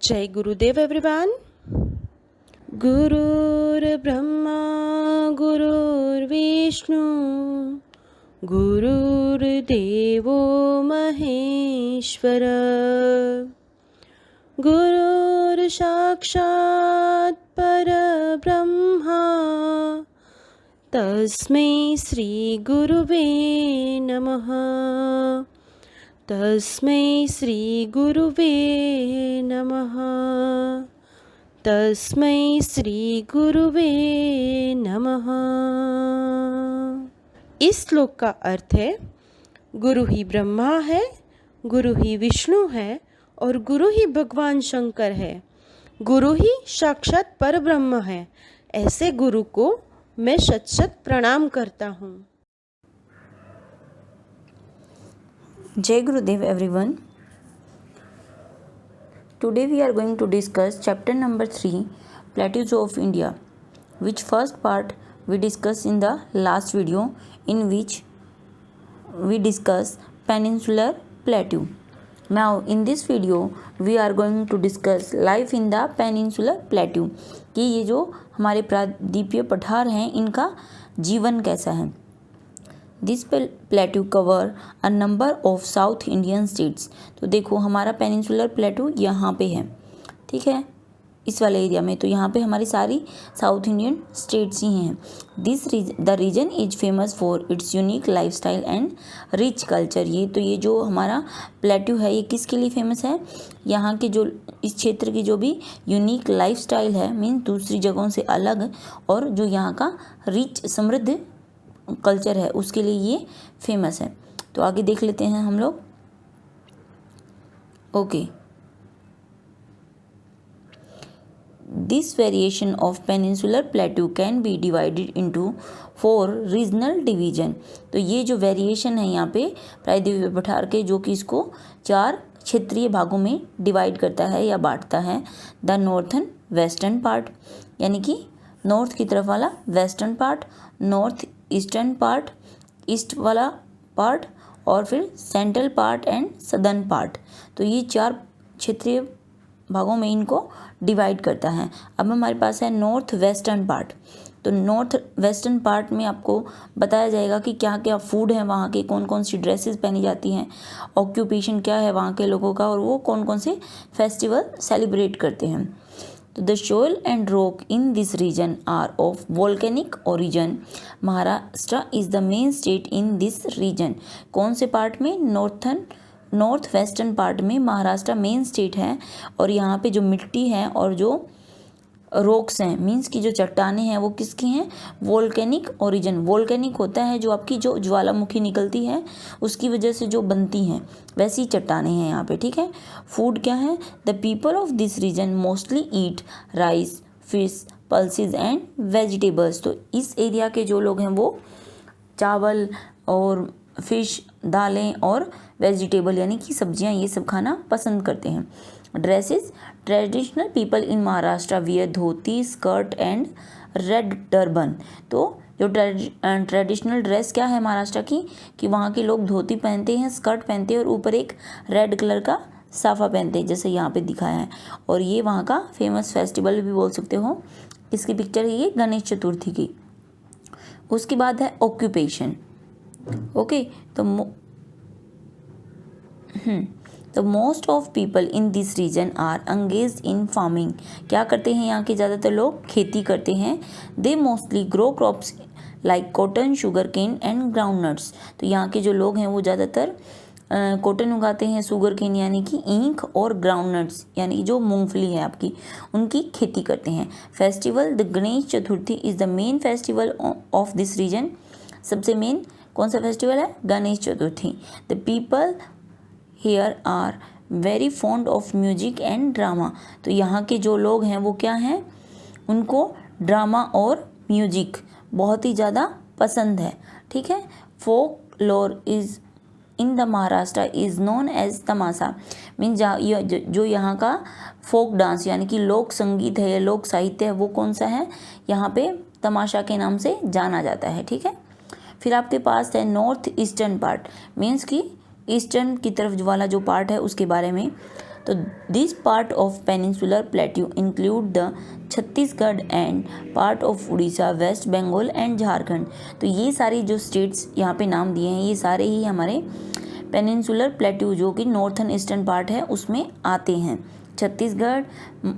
जय गुरुदेव एवरीवन। गुरुर्ब्रह्मा गुरुर्विष्णु गुरुर्देवो महेश्वर गुरुर्साक्षात् परब्रह्मा तस्मै श्री गुरुवे नमः। तस्मै श्री गुरुवे नमः। तस्मै श्री गुरुवे नमः। इस श्लोक का अर्थ है, गुरु ही ब्रह्मा है, गुरु ही विष्णु है और गुरु ही भगवान शंकर है। गुरु ही साक्षात परब्रह्म है। ऐसे गुरु को मैं शत शत प्रणाम करता हूँ। Jai Gurudev everyone. Today we are going to discuss chapter number 3, Plateaus of India, which first part we discussed in the last video, in which we discussed Peninsular Plateau. Now in this video we are going to discuss life in the Peninsular Plateau, कि ये जो हमारे प्रायद्वीपीय पठार हैं इनका जीवन कैसा है। This plateau cover a number of south Indian states. तो देखो हमारा पेनिनसुलर प्लेट्यू यहाँ पे है, ठीक है, इस वाले एरिया में। तो यहाँ पे हमारी सारी साउथ इंडियन स्टेट्स ही हैं। The region is famous for its unique lifestyle and rich culture. ये जो हमारा प्लेट्यू है ये किसके लिए फेमस है? यहाँ के जो इस क्षेत्र की जो भी यूनिक लाइफस्टाइल है, मीन्स दूसरी जगहों से अलग, और जो यहाँ का रिच समृद्ध कल्चर है उसके लिए ये फेमस है। तो आगे देख लेते हैं हम लोग। Okay, this variation of peninsular plateau can be divided into 4 regional division. तो ये जो वेरिएशन है यहाँ पे प्रायद्वीपीय पठार के, जो कि इसको 4 क्षेत्रीय भागों में डिवाइड करता है या बांटता है। द नॉर्थन वेस्टर्न पार्ट, यानी कि नॉर्थ की तरफ वाला western part, north eastern part, east वाला पार्ट, और फिर central part and southern part. तो ये 4 क्षेत्रीय भागों में इनको डिवाइड करता है। अब हमारे पास है नॉर्थ वेस्टर्न पार्ट। तो नॉर्थ वेस्टर्न पार्ट में आपको बताया जाएगा कि क्या क्या फूड है वहाँ के, कौन कौन सी ड्रेसेस पहनी जाती हैं, ऑक्यूपेशन क्या है वहाँ के लोगों का, और वो कौन कौन से फेस्टिवल सेलिब्रेट करते हैं। The soil and rock in this region are of volcanic origin. Maharashtra is the main state in this region. कौन से पार्ट में? नॉर्थ वेस्टर्न पार्ट में महाराष्ट्र मेन स्टेट है। और यहाँ पे जो मिट्टी है और जो रॉक्स हैं, मीन्स की जो चट्टानें हैं, वो किसकी हैं? Volcanic origin. वोल्केनिक होता है जो आपकी जो ज्वालामुखी निकलती है उसकी वजह से जो बनती हैं, वैसी चट्टानें हैं यहाँ पे, ठीक है। फूड क्या है? The people of this region mostly eat rice, fish, pulses and vegetables. तो इस एरिया के जो लोग हैं वो चावल और फिश, दालें और वेजिटेबल यानी कि सब्जियां, ये सब खाना पसंद करते हैं। Dresses, traditional people in Maharashtra wear dhoti, skirt and red turban. तो जो ट्रेडिशनल ड्रेस क्या है महाराष्ट्र की, कि वहाँ के लोग धोती पहनते हैं, स्कर्ट पहनते हैं और ऊपर एक रेड कलर का साफा पहनते हैं, जैसे यहाँ पे दिखाया है। और ये वहाँ का फेमस फेस्टिवल भी बोल सकते हो। इसकी पिक्चर है ये गणेश चतुर्थी की। उसके बाद है ऑक्यूपेशन। ओके, तो most of people in this region are engaged in farming. क्या करते हैं यहाँ के ज़्यादातर लोग? खेती करते हैं। They mostly grow crops like cotton, sugarcane and groundnuts. तो यहाँ के जो लोग हैं वो ज़्यादातर कॉटन उगाते हैं, शुगर केन यानी कि ईंख, और ग्राउंडनट्स यानी जो मूंगफली है आपकी, उनकी खेती करते हैं। Festival, the Ganesh Chaturthi is the main festival of this region. सबसे मेन कौन सा फेस्टिवल है? Ganesh Chaturthi. The people here are very fond of music and drama. तो यहाँ के जो लोग हैं वो क्या हैं? उनको ड्रामा और म्यूजिक बहुत ही ज़्यादा पसंद है, ठीक है। Folklore is in the Maharashtra is known as Tamasha. Means जो यहाँ का फोक डांस यानी कि लोक संगीत है या लोक साहित्य है, वो कौन सा है? यहाँ पे तमाशा के नाम से जाना जाता है, ठीक है। फिर आपके पास है नॉर्थ ईस्टर्न पार्ट, मीन्स कि ईस्टर्न की तरफ वाला जो पार्ट है उसके बारे में। तो this part of peninsular plateau include the Chhattisgarh and part of Orissa, West Bengal and Jharkhand. तो ये सारी जो स्टेट्स यहाँ पे नाम दिए हैं ये सारे ही हमारे पेनिनसुलर प्लेट्यू जो कि नॉर्थन ईस्टर्न पार्ट है उसमें आते हैं। छत्तीसगढ़,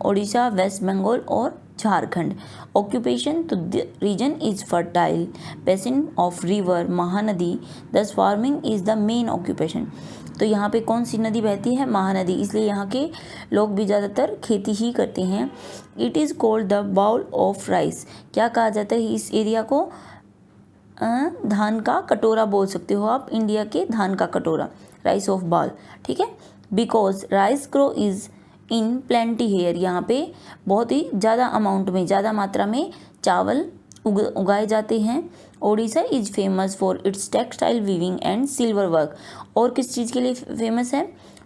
उड़ीसा, वेस्ट बंगाल और झारखंड। ऑक्यूपेशन, तो the region is fertile, basin of river Mahanadi, thus farming is the main occupation. तो यहाँ पे कौन सी नदी बहती है? महानदी, इसलिए यहाँ के लोग भी ज़्यादातर खेती ही करते हैं। It is called the bowl of rice, क्या कहा जाता है इस एरिया को? धान का कटोरा बोल सकते हो आप, इंडिया के धान का कटोरा, राइस ऑफ बाउल, ठीक है। Because rice grow is in plenty here, यहाँ पे बहुत ही ज़्यादा अमाउंट में, ज़्यादा मात्रा में चावल उगाए जाते हैं। Odisha is famous for it's textile weaving and silver work, और किस चीज़ के लिए फेमस है?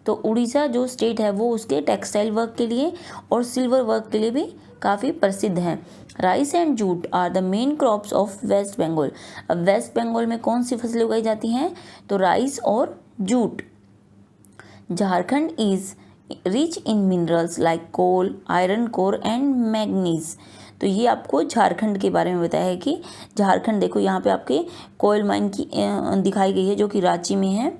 तो उड़ीसा जो स्टेट है वो उसके टेक्सटाइल वर्क के लिए और सिल्वर वर्क के लिए भी काफ़ी प्रसिद्ध है। Rice and jute are the main crops of West Bengal. अब वेस्ट बंगाल में कौन सी फसलें उगाई जाती हैं? तो राइस और जूट। Jharkhand is rich in minerals like coal, iron ore and manganese. तो ये आपको झारखंड के बारे में बताया है कि झारखंड, देखो यहाँ पे आपके कोयल माइन की दिखाई गई है जो कि रांची में है,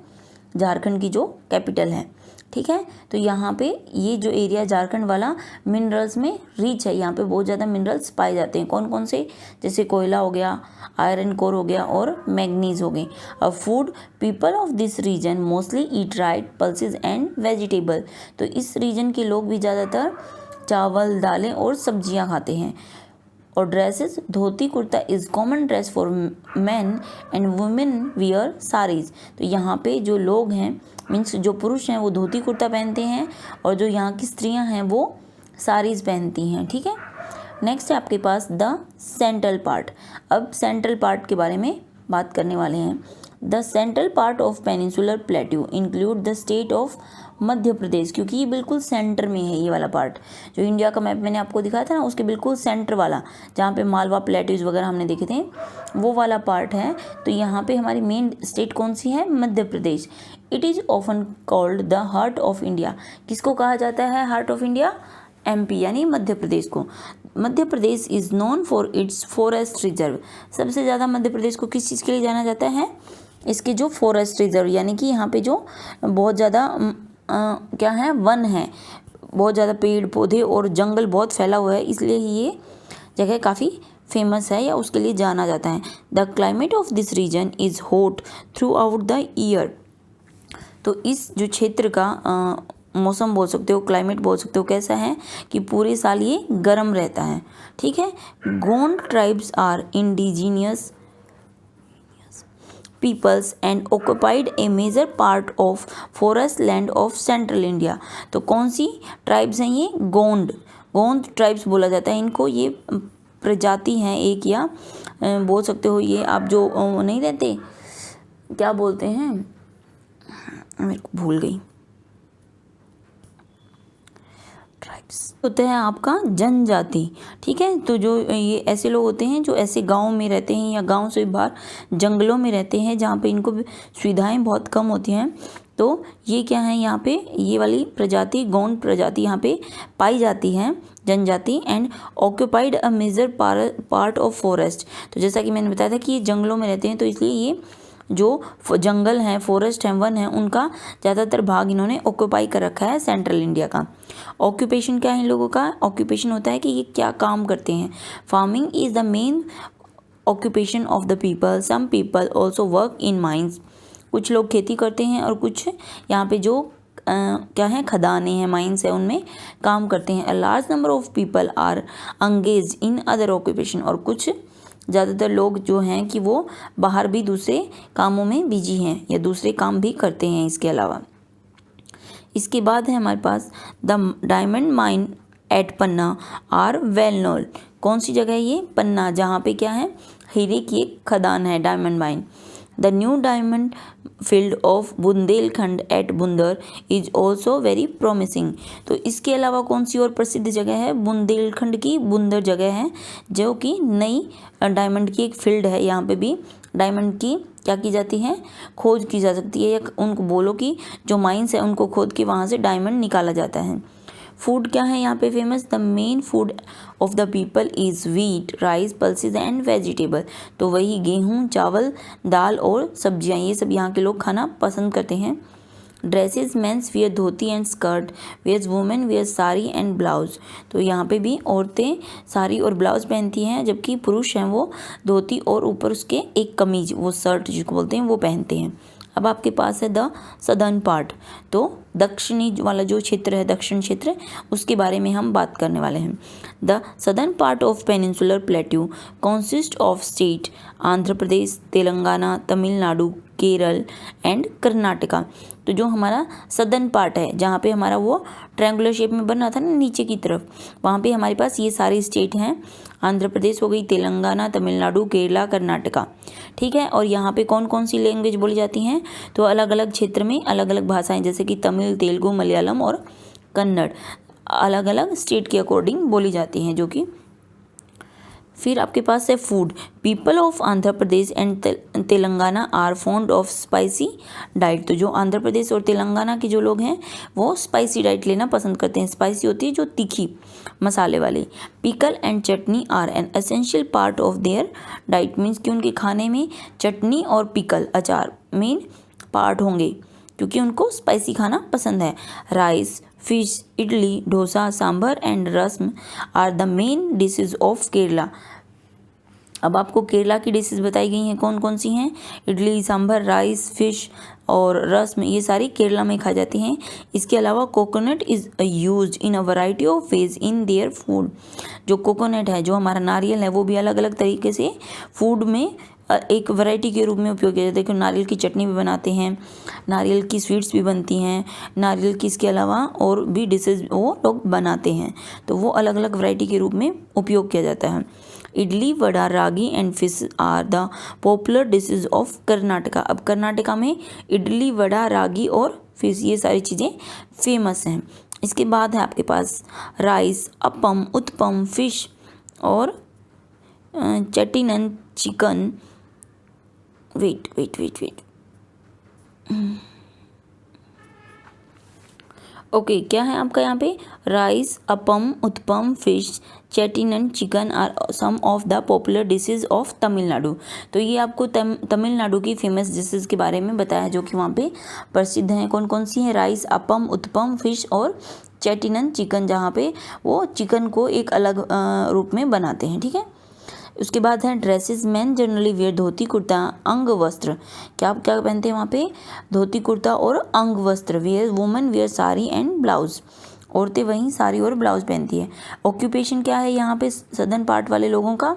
झारखंड की जो कैपिटल है, ठीक है। तो यहाँ पे ये जो एरिया झारखंड वाला मिनरल्स में रिच है, यहाँ पे बहुत ज़्यादा मिनरल्स पाए जाते हैं। कौन कौन से? जैसे कोयला हो गया, आयरन कोर हो गया और मैग्नीज हो गई। अब food, people of this region mostly eat rice pulses and vegetable. तो इस रीजन के लोग भी ज़्यादातर चावल, दालें और सब्जियां खाते हैं। और dresses, dhoti kurta is common dress for man and women wear saris. तो यहाँ पे जो लोग हैं, मीन्स जो पुरुष हैं वो धोती कुर्ता पहनते हैं और जो यहाँ की स्त्रियाँ हैं वो साड़ीज़ पहनती हैं, ठीक है। नेक्स्ट है आपके पास द सेंट्रल पार्ट। अब सेंट्रल पार्ट के बारे में बात करने वाले हैं। The central part of peninsular plateau include the state of Madhya Pradesh, क्योंकि ये बिल्कुल सेंटर में है। ये वाला पार्ट जो इंडिया का मैप मैंने आपको दिखाया था ना, उसके बिल्कुल सेंटर वाला, जहाँ पे मालवा प्लेट्यूज वगैरह हमने देखे थे, वो वाला पार्ट है। तो यहाँ पे हमारी मेन स्टेट कौन सी है? Madhya Pradesh. It is often called the heart of India. किसको कहा जाता है हार्ट ऑफ इंडिया? MP यानी मध्य प्रदेश को। Madhya Pradesh is known for its forest reserve. सबसे ज़्यादा मध्य प्रदेश को किस चीज़ के लिए जाना जाता है? इसके जो फॉरेस्ट रिजर्व, यानी कि यहाँ पे जो बहुत ज़्यादा क्या है? वन है, बहुत ज़्यादा पेड़ पौधे और जंगल बहुत फैला हुआ है, इसलिए ही ये जगह काफ़ी फेमस है या उसके लिए जाना जाता है। The climate of this region is hot throughout the year. तो इस जो क्षेत्र का मौसम बोल सकते हो, क्लाइमेट बोल सकते हो, कैसा है कि पूरे साल ये गर्म रहता है, ठीक है। Gond tribes are indigenous peoples and occupied a major part of forest land of central India। तो कौन सी ट्राइब्स हैं ये? गोंड ट्राइब्स बोला जाता है इनको। ये प्रजाति हैं एक, या बोल सकते हो ये आप जो नहीं रहते, क्या बोलते हैं, मेरे को भूल गई। ट्राइब्स होता है आपका जनजाति, ठीक है। तो जो ये ऐसे लोग होते हैं जो ऐसे गांव में रहते हैं या गांव से बाहर जंगलों में रहते हैं, जहाँ पे इनको सुविधाएं बहुत कम होती हैं। तो ये क्या है? यहाँ पे ये वाली प्रजाति, गोंड प्रजाति यहाँ पे पाई जाती है, जनजाति। And occupied a major part of forest. तो जैसा कि मैंने बताया था कि ये जंगलों में रहते हैं, तो इसलिए ये जो जंगल हैं, फॉरेस्ट हैं, वन है, उनका ज़्यादातर भाग इन्होंने ऑक्यूपाई कर रखा है सेंट्रल इंडिया का। ऑक्यूपेशन क्या है इन लोगों का? ऑक्यूपेशन होता है कि ये क्या काम करते हैं। Farming is the main occupation of the people. Some people also work in mines. कुछ लोग खेती करते हैं और कुछ यहाँ पे जो क्या है, खदानें हैं, माइंस है, उनमें काम करते हैं। A large number of people are engage in other occupation. और कुछ ज़्यादातर लोग जो हैं कि वो बाहर भी दूसरे कामों में बिजी हैं या दूसरे काम भी करते हैं इसके अलावा। इसके बाद है हमारे पास the diamond mine at Panna are well known. कौन सी जगह है ये? पन्ना, जहाँ पे क्या है, हीरे की एक खदान है, diamond mine. The new diamond field of Bundelkhand at Bunder is also very promising. तो इसके अलावा कौन सी और प्रसिद्ध जगह है? बुंदेलखंड की बुंदर जगह है, जो कि नई डायमंड की एक फील्ड है। यहाँ पे भी डायमंड की क्या की जाती है, खोज की जा सकती है, या उनको बोलो कि जो माइंस है उनको खोद के वहाँ से डायमंड निकाला जाता है। फूड क्या है यहाँ पे famous, the main food of the people is wheat, rice, pulses and vegetable. तो वही गेहूँ, चावल, दाल और सब्जियाँ, ये सब यहाँ के लोग खाना पसंद करते हैं। Dresses, men's wear dhoti and skirt, wears women wear sari and blouse. तो यहाँ पे भी औरतें साड़ी और ब्लाउज पहनती हैं, जबकि पुरुष हैं वो धोती और ऊपर उसके एक कमीज, वो शर्ट जिसको बोलते हैं, वो पहनते हैं। अब आपके पास है द सदर्न पार्ट, तो दक्षिणी वाला जो क्षेत्र है, दक्षिण क्षेत्र, उसके बारे में हम बात करने वाले हैं। The southern part of peninsular plateau consist of state Andhra Pradesh, Telangana, Tamil Nadu, Kerala and Karnataka. तो जो हमारा सदर्न पार्ट है, जहाँ पे हमारा वो ट्रायंगुलर शेप में बन रहा था ना नीचे की तरफ, वहाँ पे हमारे पास ये सारे स्टेट हैं। आंध्र प्रदेश हो गई, तेलंगाना, तमिलनाडु, केरला, कर्नाटका, ठीक है। और यहाँ पे कौन कौन सी लैंग्वेज बोली जाती हैं, तो अलग अलग क्षेत्र में अलग अलग भाषाएं, जैसे कि तमिल, तेलुगु, मलयालम और कन्नड़, अलग अलग स्टेट के अकॉर्डिंग बोली जाती हैं। जो कि फिर आपके पास है food. People of Andhra Pradesh and Telangana are fond of spicy diet. तो जो आंध्र प्रदेश और तेलंगाना के जो लोग हैं वो स्पाइसी डाइट लेना पसंद करते हैं। स्पाइसी होती है जो तीखी मसाले वाली। Pickle and chutney are an essential part of their diet, means कि उनके खाने में चटनी और पिकल, अचार मेन पार्ट होंगे, क्योंकि उनको स्पाइसी खाना पसंद है। Rice, fish, idli, dosa, sambar and rasam are the main dishes of Kerala. अब आपको केरला की डिशेज बताई गई हैं, कौन कौन सी हैं, इडली, सांभर, राइस, फिश और रस्म, ये सारी केरला में खाई जाती हैं। इसके अलावा coconut is used in a variety of ways in their food. जो कोकोनट है, जो हमारा नारियल है, वो भी अलग अलग तरीके से फूड में एक वैरायटी के रूप में उपयोग किया जाता है। देखो नारियल की चटनी भी बनाते हैं, नारियल की स्वीट्स भी बनती हैं, नारियल की इसके अलावा और भी डिशेज वो लोग बनाते हैं, तो वो अलग अलग वैरायटी के रूप में उपयोग किया जाता है। Idli, vada, ragi and fish are the popular dishes of Karnataka. अब कर्नाटका में इडली, वड़ा, रागी और फिश, ये सारी चीज़ें फेमस हैं। इसके बाद है आपके पास राइस, अपम, उत्पम, फिश और चट्टीनन, चिकन, वेट, ओके, क्या है आपका यहाँ पे, rice, appam, uttapam, fish, Chettinad, chicken are some of the popular dishes of Tamil Nadu. तो ये आपको तमिलनाडु की फेमस डिशेज के बारे में बताया, जो कि वहाँ पे प्रसिद्ध हैं। कौन कौन सी हैं, राइस, अपम, उत्पम, फिश और चैटिनन, चिकन, जहाँ पे वो चिकन को एक अलग रूप में बनाते हैं, ठीक है। उसके बाद है ड्रेसेस, मैन जनरली वेयर धोती, कुर्ता, अंग वस्त्र। क्या पहनते हैं वहाँ पे, धोती, कुर्ता और अंग वस्त्र। Wear women wear sari and blouse, औरतें वहीं साड़ी और ब्लाउज पहनती है। ऑक्यूपेशन क्या है यहाँ पे सदर्न पार्ट वाले लोगों का,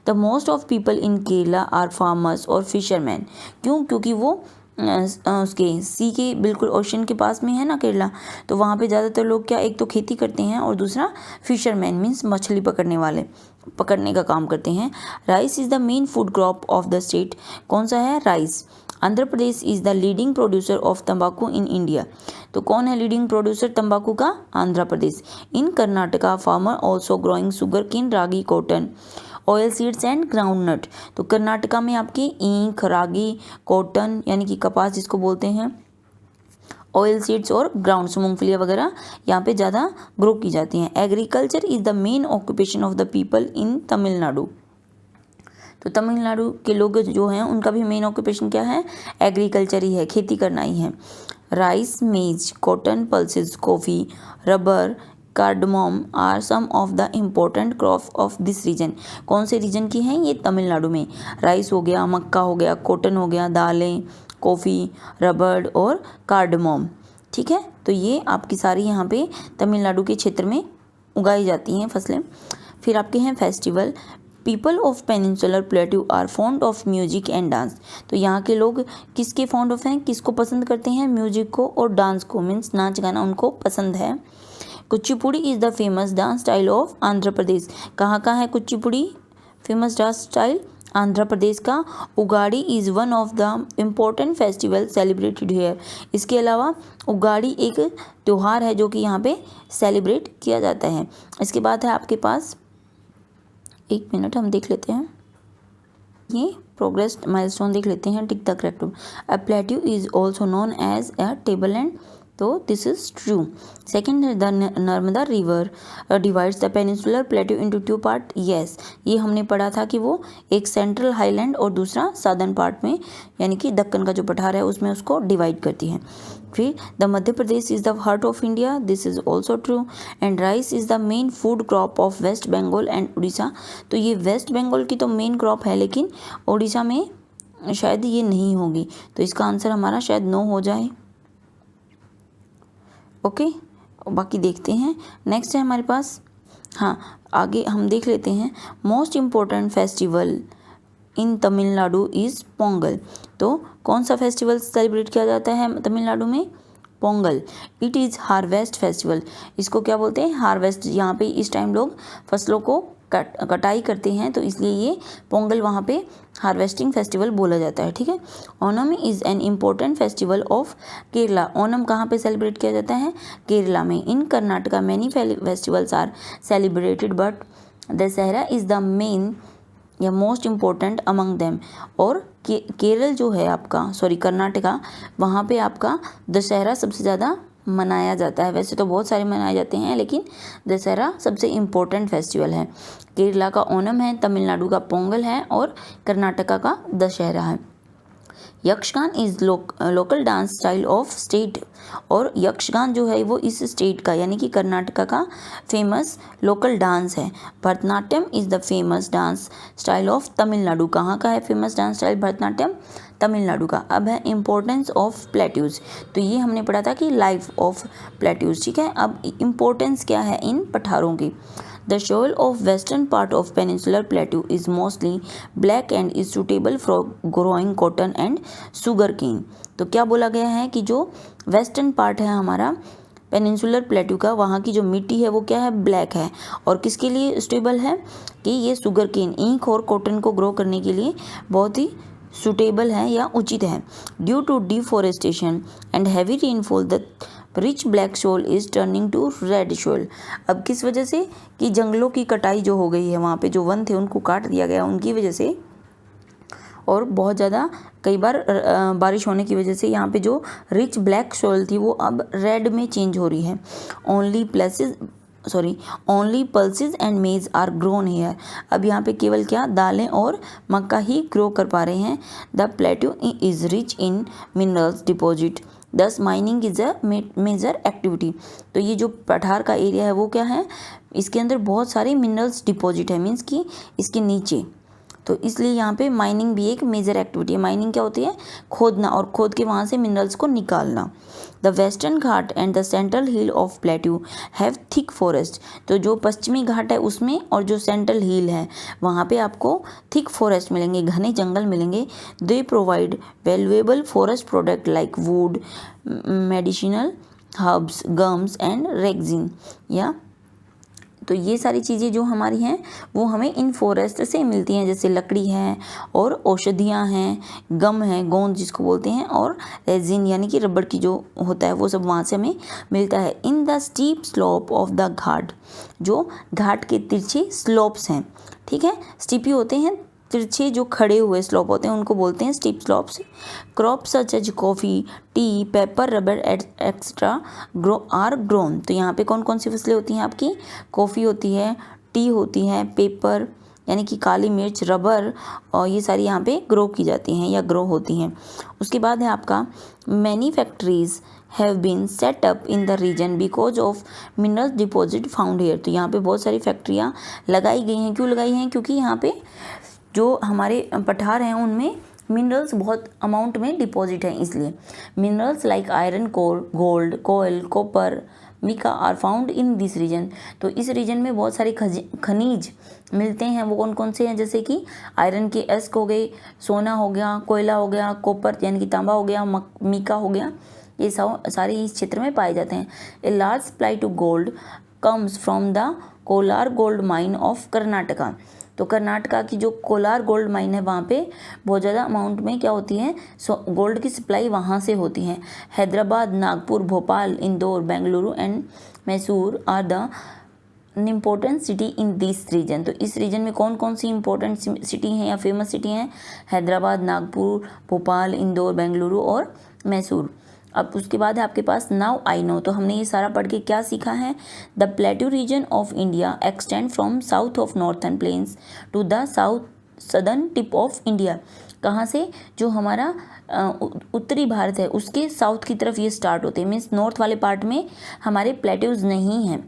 the most of people in Kerala are farmers और फिशरमैन। क्यों, क्योंकि वो उसके सी के बिल्कुल ओशन के पास में है ना केरला, तो वहाँ पे ज़्यादातर लोग क्या, एक तो खेती करते हैं और दूसरा फिशरमैन मीन्स मछली पकड़ने का काम करते हैं। Rice is the main food crop of the state. कौन सा है, rice. Andhra Pradesh is the leading producer of तंबाकू इन इंडिया। तो कौन है लीडिंग प्रोड्यूसर तंबाकू का, Andhra Pradesh. In Karnataka farmer also growing sugar cane, ragi, cotton, oil seeds and groundnut. तो कर्नाटका में आपकी ईख, रागी, कॉटन यानी कि कपास जिसको बोलते हैं, ऑयल सीड्स और ग्राउंड्स, मूंगफलियाँ वगैरह यहाँ पे ज़्यादा ग्रो की जाती हैं। Agriculture is the main occupation of the people in Tamil Nadu. तो तमिलनाडु के लोग जो हैं उनका भी मेन ऑक्यूपेशन क्या है, एग्रीकल्चर ही है, खेती करना ही है। Rice, maize, cotton, pulses, coffee, rubber, cardamom are some of the important crop of this region. कौन से रीजन की हैं ये, तमिलनाडु में। राइस हो गया, मक्का हो गया, कॉटन हो गया, दालें, कॉफ़ी, रबड़ और कार्डमोम, ठीक है। तो ये आपकी सारी यहाँ पे तमिलनाडु के क्षेत्र में उगाई जाती हैं फसलें। फिर आपके हैं festival. People of peninsular plateau are fond of music and dance. तो यहाँ के लोग किसके फॉन्ड ऑफ हैं, किसको पसंद करते हैं, म्यूजिक को और डांस को, मीन्स नाच गाना उनको पसंद है। Kuchipudi is the famous dance style of Andhra Pradesh. कहाँ है Kuchipudi famous dance style, Andhra Pradesh का। Ugadi is one of the important festival celebrated here. इसके अलावा उगाड़ी एक त्यौहार है जो कि यहाँ पे सेलिब्रेट किया जाता है। इसके बाद है आपके पास, एक मिनट हम देख लेते हैं। ये प्रोग्रेस माइलस्टोन देख लेते हैं. Tick the correct. A plateau is also known as a tableland. तो this is true. Second, the Narmada river divides the peninsular plateau into two part. Yes, ये हमने पढ़ा था कि वो एक सेंट्रल हाईलैंड और दूसरा सादर्न पार्ट में, यानी कि दक्कन का जो पठार है उसमें उसको डिवाइड करती है. फिर the Madhya Pradesh is the heart of India. This is also true. And rice is the main food crop of West Bengal and Orissa. तो ये वेस्ट बंगाल की तो मेन क्रॉप है, लेकिन उड़ीसा में शायद ये नहीं होगी. तो इसका आंसर हमारा शायद नो हो जाए. ओके, बाकी देखते हैं. नेक्स्ट है हमारे पास, हाँ आगे हम देख लेते हैं. Most important festival in Tamil Nadu is Pongal. तो कौन सा फेस्टिवल सेलिब्रेट किया जाता है तमिलनाडु में? Pongal. It is harvest festival. इसको क्या बोलते हैं? हार्वेस्ट. यहाँ पे इस टाइम लोग फसलों को कटाई करते हैं, तो इसलिए ये पोंगल वहाँ पे हार्वेस्टिंग फेस्टिवल बोला जाता है. ठीक है. Onam is an important festival of Kerala. Onam कहाँ पे सेलिब्रेट किया जाता है? केरला में. In Karnataka many festivals are celebrated but Dussehra is the main या मोस्ट इम्पोर्टेंट अमंग देम. और केरल जो है आपका, सॉरी कर्नाटका, वहाँ पे आपका दशहरा सबसे ज़्यादा मनाया जाता है. वैसे तो बहुत सारे मनाए जाते हैं, लेकिन दशहरा सबसे इम्पोर्टेंट फेस्टिवल है. केरला का ओनम है, तमिलनाडु का पोंगल है और कर्नाटका का दशहरा है. Yakshagana is local dance style of state. और यक्षगान जो है वो इस स्टेट का, यानी कि कर्नाटका का फेमस लोकल डांस है. Bharatanatyam is the famous dance style of Tamil Nadu. कहाँ का है famous dance style Bharatanatyam? Tamil Nadu का. अब है इम्पोर्टेंस ऑफ प्लेट्यूज. तो ये हमने पढ़ा था कि लाइफ ऑफ प्लेट्यूज. ठीक है. अब इम्पोर्टेंस क्या है इन पठारों की? The soil of western part of peninsular plateau is mostly black and is suitable for growing cotton and sugarcane. तो क्या बोला गया है कि जो वेस्टर्न पार्ट है हमारा पेनिनसुलर प्लेट्यू का, वहाँ की जो मिट्टी है वो क्या है? ब्लैक है. और किसके लिए स्टेबल है? कि ये सुगर केन, ईख और कॉटन को ग्रो करने के लिए बहुत ही सुटेबल है या उचित है. Due to deforestation and heavy rainfall the rich black soil is turning to red soil. अब किस वजह से? कि जंगलों की कटाई जो हो गई है, वहाँ पे जो वन थे उनको काट दिया गया उनकी वजह से, और बहुत ज़्यादा कई बार बारिश होने की वजह से यहाँ पे जो रिच ब्लैक सोल थी वो अब रेड में चेंज हो रही है. Only pulses and maize are grown here. अब यहाँ पे केवल क्या? दालें और मक्का ही ग्रो कर पा रहे हैं. The plateau is rich in minerals deposit. Thus mining is a major activity. तो ये जो पठार का एरिया है वो क्या है? इसके अंदर बहुत सारे मिनरल्स डिपॉजिट है, मीन्स कि इसके नीचे. तो इसलिए यहाँ पे माइनिंग भी एक मेजर एक्टिविटी है. माइनिंग क्या होती है? खोदना, और खोद के वहाँ से मिनरल्स को निकालना. The western Ghat and the central hill of plateau have thick forest. तो जो पश्चिमी घाट है उसमें और जो सेंट्रल हिल है वहाँ पे आपको थिक फॉरेस्ट मिलेंगे, घने जंगल मिलेंगे. They provide valuable forest product like would, medicinal herbs, gums and Rexin. या तो ये सारी चीज़ें जो हमारी हैं वो हमें इन फॉरेस्ट से मिलती हैं, जैसे लकड़ी है और औषधियाँ हैं, गम है, गोंद जिसको बोलते हैं, और रेजिन यानी कि रबड़ की जो होता है वो सब वहाँ से हमें मिलता है. In the steep slope of the ghat. जो घाट के तिरछे स्लोप्स हैं, ठीक है, स्टीपी होते हैं, तिरछे जो खड़े हुए स्लोप होते हैं उनको बोलते हैं steep slopes. Crops such as coffee, tea, pepper, rubber etcetera are grown. तो यहाँ पे कौन कौन सी फसलें होती हैं आपकी? कॉफ़ी होती है, टी होती है, पेपर यानी कि काली मिर्च, रबर, और ये सारी यहाँ पे ग्रो की जाती हैं या ग्रो होती हैं. उसके बाद है आपका many factories have been set up in the region because of mineral deposit found here. तो यहाँ पे बहुत सारी फैक्ट्रियाँ लगाई गई हैं. क्यों लगाई हैं? क्योंकि यहाँ पे जो हमारे पठार हैं उनमें मिनरल्स बहुत अमाउंट में डिपॉजिट हैं. इसलिए minerals like iron ore, gold, coal, copper, mica are found in this region. तो इस रीजन में बहुत सारे खनिज मिलते हैं. वो कौन कौन से हैं? जैसे कि आयरन के एस्क हो गए, सोना हो गया, कोयला हो गया, कॉपर यानी कि तांबा हो गया, मिका हो गया. ये सारे इस क्षेत्र में पाए जाते हैं. A large supply to gold comes from the Kolar gold mine of Karnataka. तो कर्नाटका की जो कोलार गोल्ड माइन है वहाँ पे बहुत ज़्यादा अमाउंट में क्या होती है? गोल्ड की सप्लाई वहाँ से होती है. Hyderabad, Nagpur, Bhopal, Indore, Bengaluru and Mysore are the important city in this region, तो इस रीजन में कौन कौन सी इंपॉर्टेंट सिटी हैं या फेमस सिटी हैं? हैदराबाद, नागपुर, भोपाल, इंदौर, बेंगलुरु और मैसूर। अब उसके बाद है आपके पास नाउ आई नो, तो हमने ये सारा पढ़ के क्या सीखा है? The plateau region of India extend from south of northern plains to the south southern tip of India. कहाँ से? जो हमारा उत्तरी भारत है उसके साउथ की तरफ ये स्टार्ट होते हैं, मीन्स नॉर्थ वाले पार्ट में हमारे प्लेट्यूज नहीं हैं,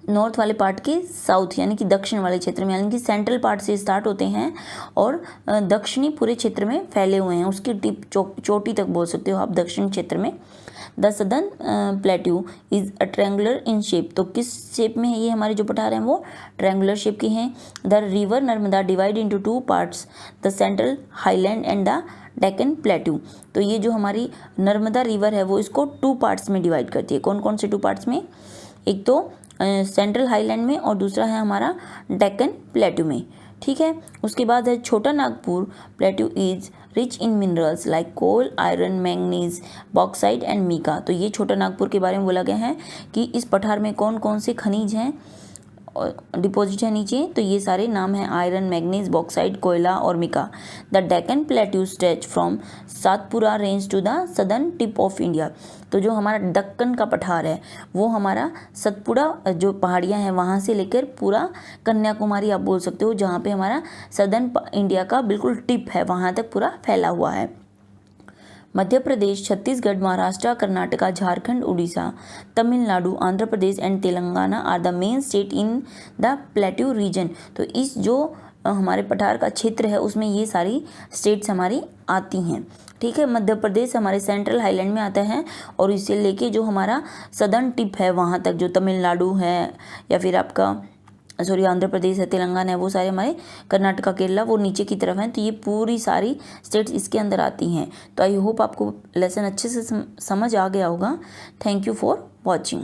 नॉर्थ वाले पार्ट के साउथ यानी कि दक्षिण वाले क्षेत्र में, यानी कि सेंट्रल पार्ट से स्टार्ट होते हैं और दक्षिणी पूरे क्षेत्र में फैले हुए हैं, उसकी टिप चोटी तक बोल सकते हो आप दक्षिण क्षेत्र में। The southern plateau is a triangular in shape, तो किस शेप में है ये हमारे जो पठार हैं वो ट्रायंगुलर शेप की हैं। The river Narmada divide into two parts, the central highland and the Deccan plateau, तो ये जो हमारी नर्मदा रिवर है वो इसको टू पार्ट्स में डिवाइड करती है। कौन कौन से टू पार्ट्स में? एक तो सेंट्रल हाईलैंड में और दूसरा है हमारा डेक्कन प्लेट्यू में, ठीक है। उसके बाद है Chota Nagpur plateau is rich in minerals like coal, iron, manganese, bauxite and mica, तो ये छोटा नागपुर के बारे में बोला गया है कि इस पठार में कौन कौन से खनिज हैं डिपॉजिट है नीचे, तो ये सारे नाम हैं आयरन, मैग्नीज, बॉक्साइट, कोयला और मिका। The Deccan plateau stretch from Satpura range to the southern tip of India, तो जो हमारा दक्कन का पठार है वो हमारा सतपुड़ा जो पहाड़ियाँ हैं वहाँ से लेकर पूरा कन्याकुमारी आप बोल सकते हो, जहाँ पे हमारा सदर्न इंडिया का बिल्कुल टिप है वहाँ तक पूरा फैला हुआ है। Madhya Pradesh, Chhattisgarh, Maharashtra, Karnataka, Jharkhand, Orissa, Tamil Nadu, Andhra Pradesh and Telangana are the main state in the plateau region, तो इस जो हमारे पठार का क्षेत्र है उसमें ये सारी स्टेट्स हमारी आती हैं, ठीक है। मध्य प्रदेश हमारे सेंट्रल हाईलैंड में आता है और इसे लेके जो हमारा सदर्न टिप है वहाँ तक जो तमिलनाडु है या फिर आपका आंध्र प्रदेश है, तेलंगाना है, वो सारे हमारे कर्नाटका, केरला वो नीचे की तरफ हैं, तो ये पूरी सारी स्टेट्स इसके अंदर आती हैं। तो आई होप आपको लेसन अच्छे से समझ आ गया होगा। Thank you for watching.